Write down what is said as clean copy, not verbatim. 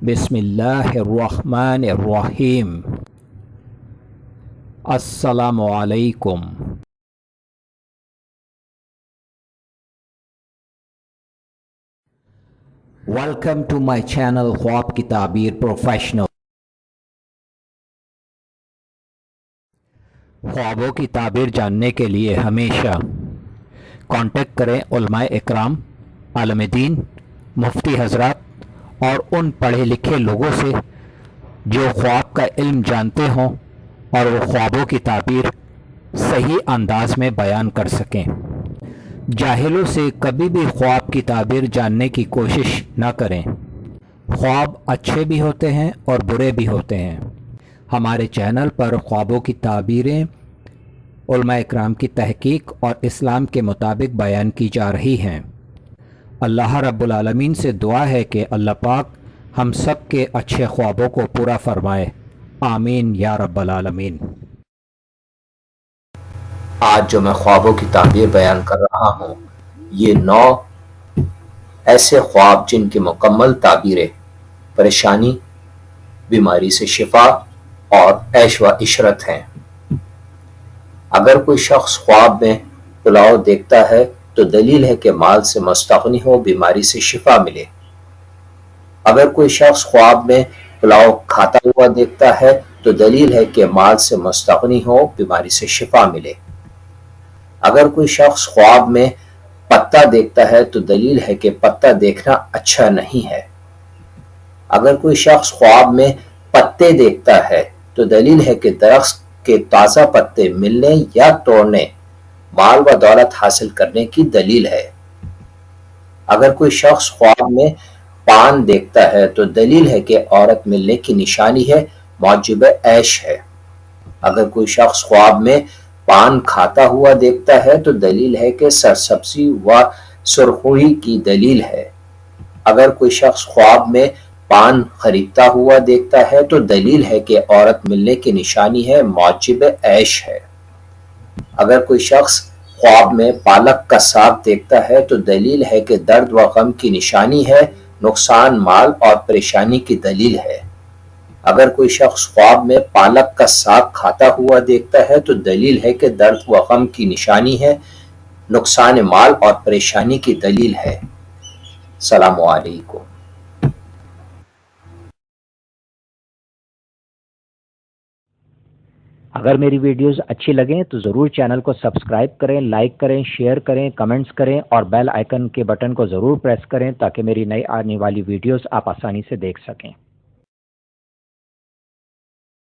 बिस्मिल्लाहिर्रहमानिर्रहीम। अस्सलामु अलैकुम। वेलकम टू माय चैनल ख्वाब की ताबीर प्रोफेशनल। ख्वाबों की ताबीर जानने के लिए हमेशा कांटेक्ट करें उलमाए इकराम, आलम दीन, मुफ्ती हजरात और उन पढ़े लिखे लोगों से जो ख्वाब का इल्म जानते हों और वो ख्वाबों की ताबीर सही अंदाज में बयान कर सकें। जाहिलों से कभी भी ख्वाब की ताबीर जानने की कोशिश न करें। ख्वाब अच्छे भी होते हैं और बुरे भी होते हैं। हमारे चैनल पर ख्वाबों की ताबीरें उलमा इकराम की तहकीक और इस्लाम के मुताबिक बयान की जा रही हैं। अल्लाह रब्बुल आलमीन से दुआ है कि अल्लाह पाक हम सब के अच्छे ख्वाबों को पूरा फरमाए। आमीन या रब्बल आलमीन। आज जो मैं ख्वाबों की ताबीर बयान कर रहा हूँ, ये 9 ऐसे ख्वाब जिनकी मुकम्मल ताबीरें परेशानी, बीमारी से शिफा और ऐश व इशरत हैं। अगर कोई शख्स ख्वाब में पुलाव देखता है तो दलील है कि माल से मुस्तगनी हो, बीमारी से शिफा मिले। अगर कोई शख्स ख्वाब में पुलाव खाता हुआ देखता है तो दलील है कि माल से मुस्तगनी हो, बीमारी से शिफा मिले। अगर कोई शख्स ख्वाब में पत्ता देखता है तो दलील है कि पत्ता देखना अच्छा नहीं है। अगर कोई शख्स ख्वाब में पत्ते देखता है तो दलील है कि दरख्त के ताज़ा पत्ते मिलने या तोड़ने माल व दौलत हासिल करने की दलील है। अगर कोई शख्स ख्वाब में पान देखता है तो दलील है कि औरत मिलने की निशानी है, मौजिब ऐश है। अगर कोई शख्स ख्वाब में पान खाता हुआ देखता है तो दलील है कि सरसब्जी व सुरखुरी की दलील है। अगर कोई शख्स ख्वाब में पान खरीदता हुआ देखता है तो दलील है कि औरत मिलने की निशानी है, मौजिब ऐश है। अगर कोई शख्स ख्वाब में पालक का साग देखता है तो दलील है कि दर्द व गम की निशानी है, नुकसान, माल और परेशानी की दलील है। अगर कोई शख्स ख्वाब में पालक का साग खाता हुआ देखता है तो दलील है कि दर्द व गम की निशानी है, नुकसान माल और परेशानी की दलील है। सलाम अलैकुम। अगर मेरी वीडियोस अच्छी लगें तो ज़रूर चैनल को सब्सक्राइब करें, लाइक करें, शेयर करें, कमेंट्स करें और बेल आइकन के बटन को ज़रूर प्रेस करें ताकि मेरी नई आने वाली वीडियोस आप आसानी से देख सकें।